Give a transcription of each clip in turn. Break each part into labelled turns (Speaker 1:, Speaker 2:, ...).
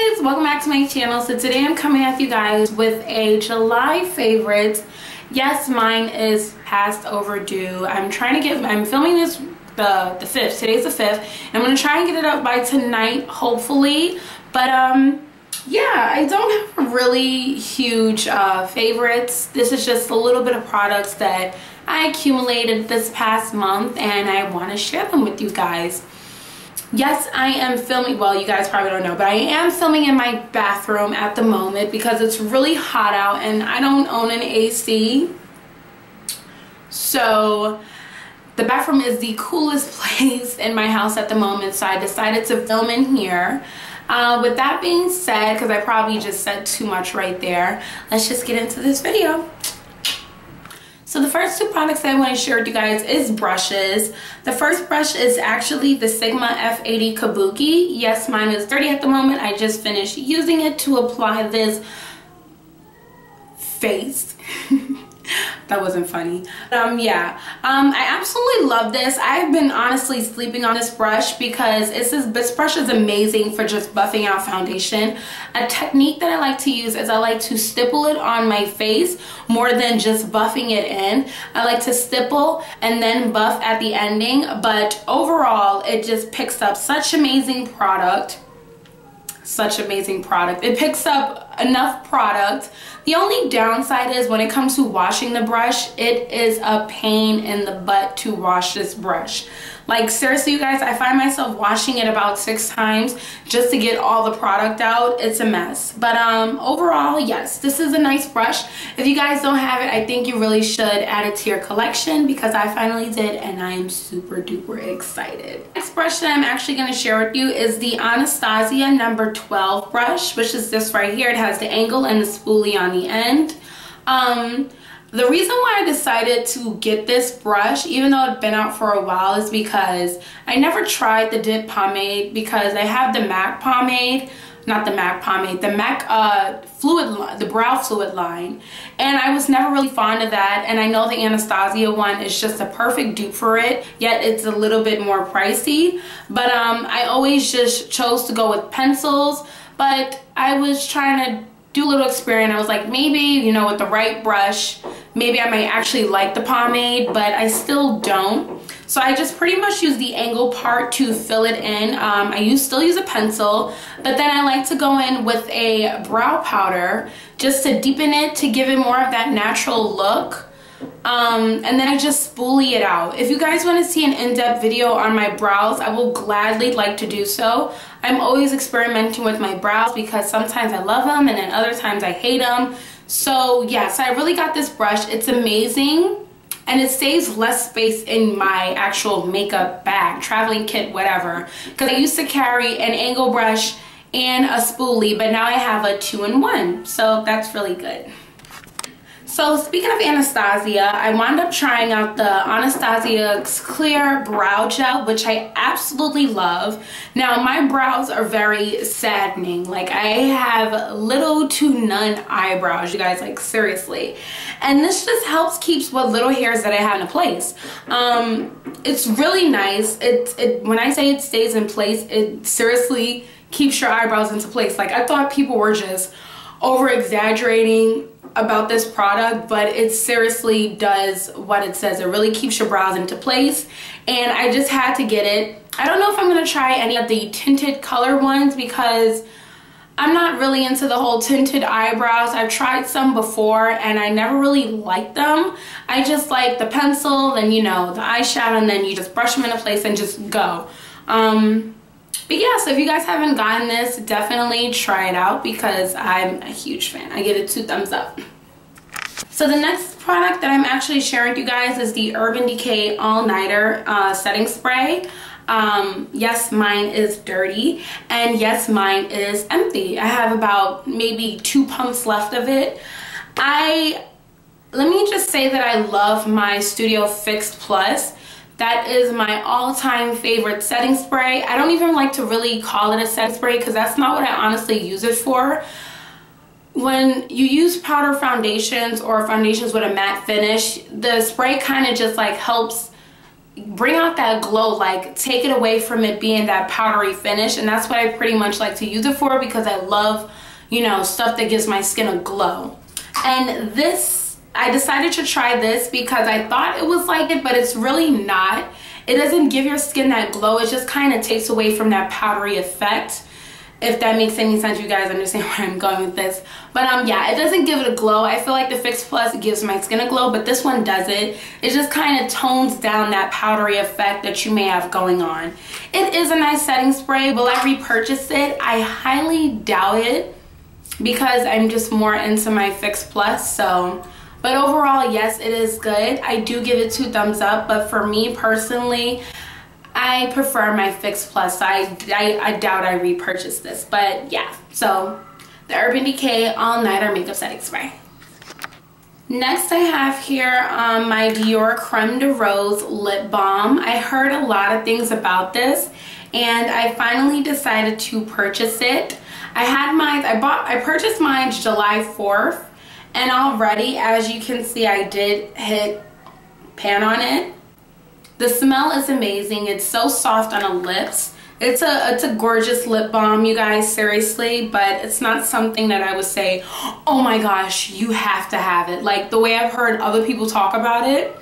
Speaker 1: guys, welcome back to my channel. So today I'm coming at you guys with a July favorites. Yes, mine is past overdue. I'm filming this the 5th. Today's the 5th. And I'm gonna try and get it up by tonight, hopefully. But yeah, I don't have really huge favorites. This is just a little bit of products that I accumulated this past month and I want to share them with you guys. Yes, I am filming, well, you guys probably don't know, but I am filming in my bathroom at the moment because it's really hot out and I don't own an AC. So the bathroom is the coolest place in my house at the moment, so I decided to film in here. With that being said, because I probably just said too much right there, let's just get into this video. So the first two products that I want to share with you guys is brushes. The first brush is actually the Sigma F80 Kabuki. Yes, mine is dirty at the moment. I just finished using it to apply this face. That wasn't funny. Yeah, I absolutely love this. I've been honestly sleeping on this brush because this brush is amazing for just buffing out foundation. A technique that I like to use is I like to stipple it on my face more than just buffing it in. I like to stipple and then buff at the ending, but overall it just picks up such amazing product. Such amazing product. It picks up enough product. The only downside is when it comes to washing the brush, it is a pain in the butt to wash this brush. Like seriously, you guys, I find myself washing it about 6 times just to get all the product out. It's a mess. But overall, yes, this is a nice brush. If you guys don't have it, I think you really should add it to your collection because I finally did and I am super duper excited. Next brush that I'm actually going to share with you is the Anastasia number 12 brush, which is this right here. It has the angle and the spoolie on the end. The reason why I decided to get this brush, even though it's been out for a while, is because I never tried the dip pomade because I have the MAC pomade, not the MAC pomade, the MAC fluid, the brow fluid line, and I was never really fond of that. And I know the Anastasia one is just a perfect dupe for it, yet it's a little bit more pricey. But I always just chose to go with pencils, but I was trying to do a little experiment. I was like, maybe, you know, with the right brush, maybe I might actually like the pomade, but I still don't. So I just pretty much use the angle part to fill it in. I still use a pencil, but then I like to go in with a brow powder just to deepen it, to give it more of that natural look. And then I just spoolie it out. If you guys want to see an in-depth video on my brows, I will gladly like to do so. I'm always experimenting with my brows because sometimes I love them and then other times I hate them. So yes, I really got this brush. It's amazing and it saves less space in my actual makeup bag, traveling kit, whatever. Because I used to carry an angle brush and a spoolie, but now I have a 2-in-1. So that's really good. So speaking of Anastasia, I wound up trying out the Anastasia Clear Brow Gel, which I absolutely love. Now my brows are very saddening. Like I have little to none eyebrows, you guys, like seriously. And this just helps keeps what little hairs that I have in place. It's really nice. When I say it stays in place, it seriously keeps your eyebrows into place. Like I thought people were just over exaggerating about this product, but it seriously does what it says. It really keeps your brows into place and I just had to get it. I don't know if I'm gonna try any of the tinted color ones because I'm not really into the whole tinted eyebrows. I've tried some before and I never really liked them. I just like the pencil and, you know, the eyeshadow, and then you just brush them into place and just go. But yeah, so if you guys haven't gotten this, definitely try it out because I'm a huge fan. I give it 2 thumbs up. So the next product that I'm actually sharing with you guys is the Urban Decay All Nighter Setting Spray. Yes, mine is dirty and yes, mine is empty. I have about maybe 2 pumps left of it. Let me just say that I love my Studio Fix Plus. That is my all-time favorite setting spray. I don't even like to really call it a setting spray because that's not what I honestly use it for. When you use powder foundations or foundations with a matte finish, the spray kind of just like helps bring out that glow, like take it away from it being that powdery finish. And that's what I pretty much like to use it for, because I love, you know, stuff that gives my skin a glow. And this, I decided to try this because I thought it was like it, but it's really not. It doesn't give your skin that glow. It just kind of takes away from that powdery effect. If that makes any sense, you guys understand where I'm going with this. But yeah, it doesn't give it a glow. I feel like the Fix Plus gives my skin a glow, but this one doesn't. It just kind of tones down that powdery effect that you may have going on. It is a nice setting spray. Will I repurchase it? I highly doubt it, because I'm just more into my Fix Plus. So, but overall, yes, it is good. I do give it 2 thumbs up, but for me personally, I prefer my Fix Plus. So I doubt I repurchase this, but yeah. So the Urban Decay All Nighter Makeup Setting Spray. Next I have here my Dior Creme de Rose Lip Balm. I heard a lot of things about this, and I finally decided to purchase it. I had mine, I purchased mine July 4th, and already, as you can see, I did hit pan on it. The smell is amazing. It's so soft on the lips. It's a gorgeous lip balm, you guys, seriously, but it's not something that I would say, oh my gosh, you have to have it. Like the way I've heard other people talk about it,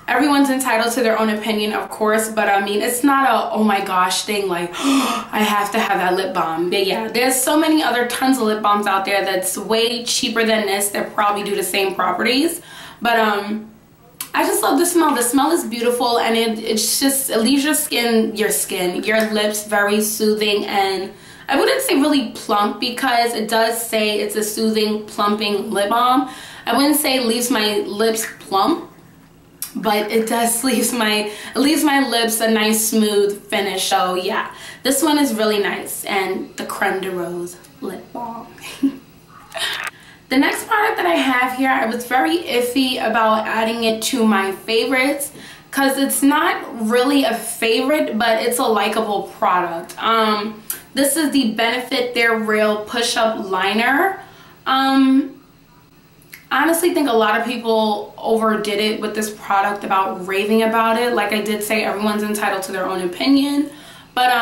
Speaker 1: everyone's entitled to their own opinion, of course, but I mean, it's not a oh my gosh thing like, oh, I have to have that lip balm. But yeah, there's so many other tons of lip balms out there that's way cheaper than this that probably do the same properties. But I just love the smell. The smell is beautiful, and it leaves your lips very soothing, and I wouldn't say really plump, because it does say it's a soothing, plumping lip balm. I wouldn't say it leaves my lips plump, but it does leaves my lips a nice smooth finish. So yeah, this one is really nice, and the Creme de Rose lip balm. The next product that I have here, I was very iffy about adding it to my favorites, because it's not really a favorite, but it's a likable product. This is the Benefit They're Real Push-Up Liner. Honestly think a lot of people overdid it with this product, about raving about it. Like I did say, everyone's entitled to their own opinion, but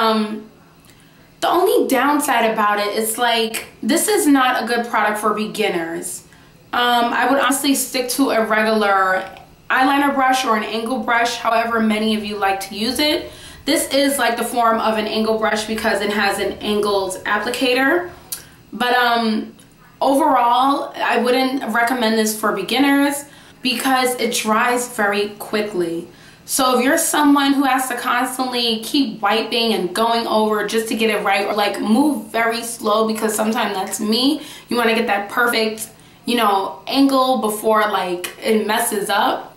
Speaker 1: the only downside about it is, like, this is not a good product for beginners. I would honestly stick to a regular eyeliner brush or an angle brush, however many of you like to use it. This is like the form of an angle brush because it has an angled applicator. But overall, I wouldn't recommend this for beginners because it dries very quickly. So if you're someone who has to constantly keep wiping and going over just to get it right, or like move very slow, because sometimes that's me, you want to get that perfect, you know, angle before like it messes up.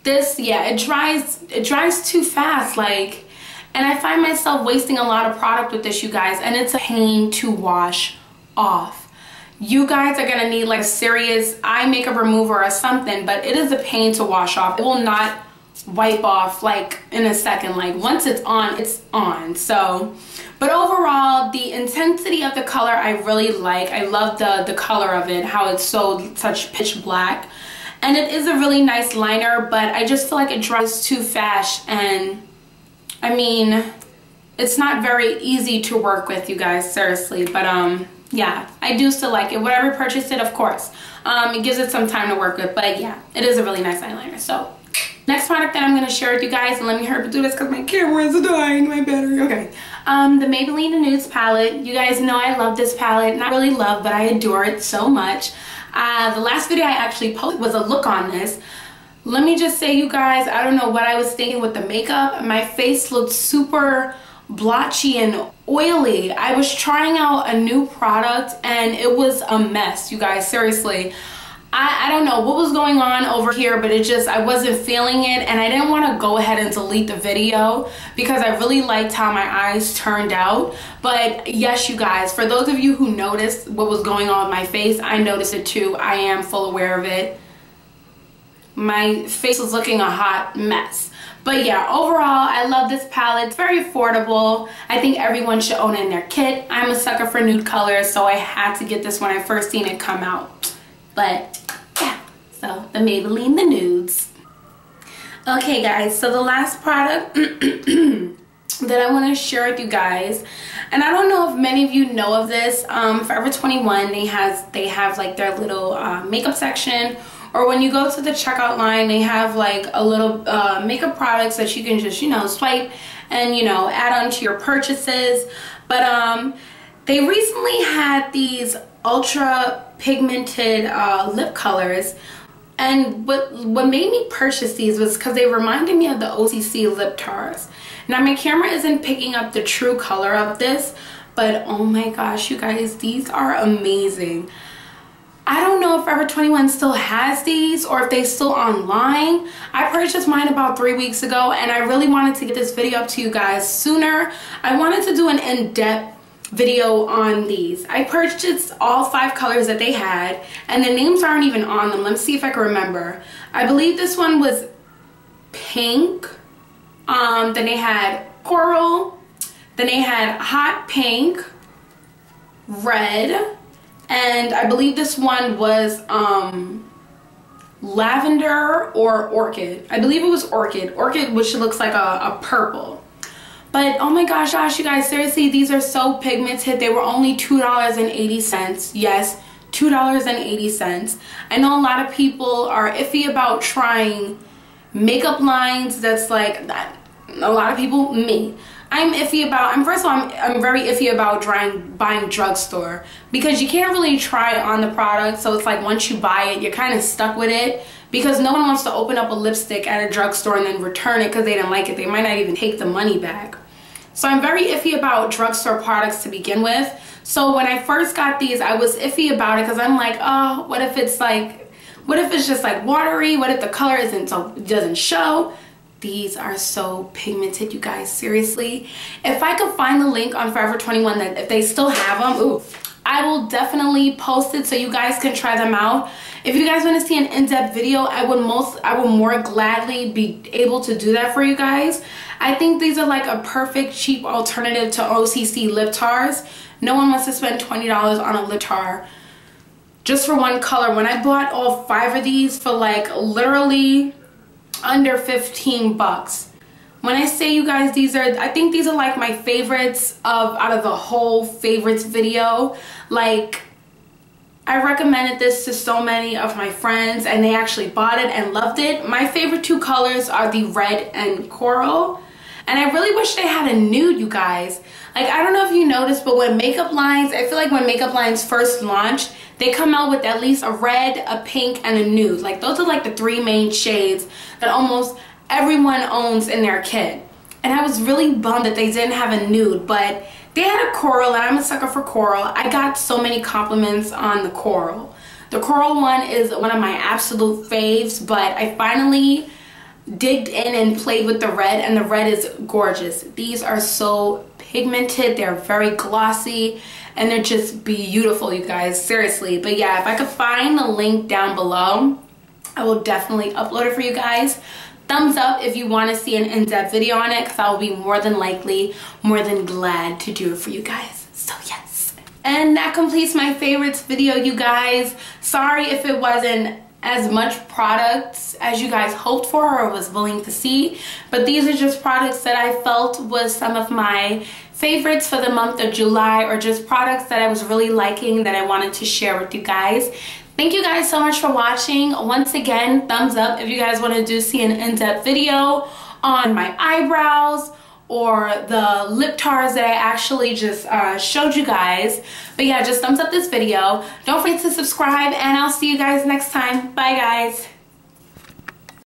Speaker 1: This, yeah, it dries too fast, like, and I find myself wasting a lot of product with this, you guys, and it's a pain to wash off. You guys are gonna need like a serious eye makeup remover or something, but it is a pain to wash off. It will not wipe off like in a second. Like once it's on, it's on. So, but overall, the intensity of the color I really like. I love the color of it, how it's such pitch black, and it is a really nice liner, but I just feel like it dries too fast, and I mean, it's not very easy to work with, you guys, seriously. But yeah, I do still like it. Would I repurchase it? Of course. It gives it some time to work with, but yeah, it is a really nice eyeliner. So next product that I'm going to share with you guys, and let me hurry up do this because my camera is dying, my battery. Okay. The Maybelline The Nudes palette. You guys know I love this palette. Not really love, but I adore it so much. The last video I actually posted was a look on this. Let me just say, you guys, I don't know what I was thinking with the makeup. My face looked super blotchy and oily. I was trying out a new product and it was a mess, you guys, seriously. I don't know what was going on over here, but I wasn't feeling it, and I didn't want to go ahead and delete the video because I really liked how my eyes turned out. But yes, you guys, for those of you who noticed what was going on with my face, I noticed it too. I am full aware of it. My face was looking a hot mess. But yeah, overall, I love this palette. It's very affordable. I think everyone should own it in their kit. I'm a sucker for nude colors, so I had to get this when I first seen it come out. But yeah, so the Maybelline The Nudes. Okay guys, so the last product that I want to share with you guys, and I don't know if many of you know of this, Forever 21, they have like their little makeup section, or when you go to the checkout line, they have like a little makeup products that you can just, you know, swipe and, you know, add on to your purchases. But they recently had these ultra pigmented lip colors. And what made me purchase these was because they reminded me of the OCC lip tars. Now my camera isn't picking up the true color of this, but oh my gosh, you guys, these are amazing. I don't know if Forever 21 still has these or if they still online. I purchased mine about 3 weeks ago, and I really wanted to get this video up to you guys sooner. I wanted to do an in-depth video on these. I purchased all 5 colors that they had, and the names aren't even on them. Let's see if I can remember. I believe this one was pink. Then they had coral. Then they had hot pink, red, and I believe this one was lavender or orchid. I believe it was orchid. Orchid, which looks like a purple. But oh my gosh, you guys, seriously, these are so pigmented. They were only $2.80. Yes, $2.80. I know a lot of people are iffy about trying makeup lines. That's like that. A lot of people, me. I'm iffy about, first of all, I'm very iffy about buying drugstore, because you can't really try on the product. So it's like once you buy it, you're kind of stuck with it, because no one wants to open up a lipstick at a drugstore and then return it because they didn't like it. They might not even take the money back. So I'm very iffy about drugstore products to begin with. So when I first got these, I was iffy about it because I'm like, oh, what if it's just like watery? What if the color doesn't show? These are so pigmented, you guys, seriously. If I could find the link on Forever 21 that if they still have them, ooh, I will definitely post it so you guys can try them out. If you guys want to see an in-depth video, I would more gladly be able to do that for you guys. I think these are like a perfect cheap alternative to OCC lip tars. No one wants to spend $20 on a lip tar just for one color. When I bought all 5 of these for like literally under 15 bucks. When I say, you guys, I think these are like my favorites out of the whole favorites video. Like, I recommended this to so many of my friends and they actually bought it and loved it. My favorite 2 colors are the red and coral. And I really wish they had a nude, you guys. Like, I don't know if you noticed, but when makeup lines, I feel like when makeup lines first launched, they come out with at least a red, a pink, and a nude. Like, those are like the 3 main shades that almost everyone owns in their kit. And I was really bummed that they didn't have a nude, but they had a coral, and I'm a sucker for coral. I got so many compliments on the coral. The coral one is one of my absolute faves, but I finally digged in and played with the red, and the red is gorgeous. These are so pigmented, they're very glossy, and they're just beautiful, you guys, seriously. But yeah, if I could find the link down below, I will definitely upload it for you guys. Thumbs up if you want to see an in-depth video on it, because I will be more than glad to do it for you guys. So yes. And that completes my favorites video, you guys. Sorry if it wasn't as much products as you guys hoped for or was willing to see, but these are just products that I felt was some of my favorites for the month of July, or just products that I was really liking that I wanted to share with you guys. Thank you guys so much for watching. Once again, thumbs up if you guys want to see an in-depth video on my eyebrows or the lip tars that I actually just showed you guys. But yeah, just thumbs up this video. Don't forget to subscribe, and I'll see you guys next time. Bye guys.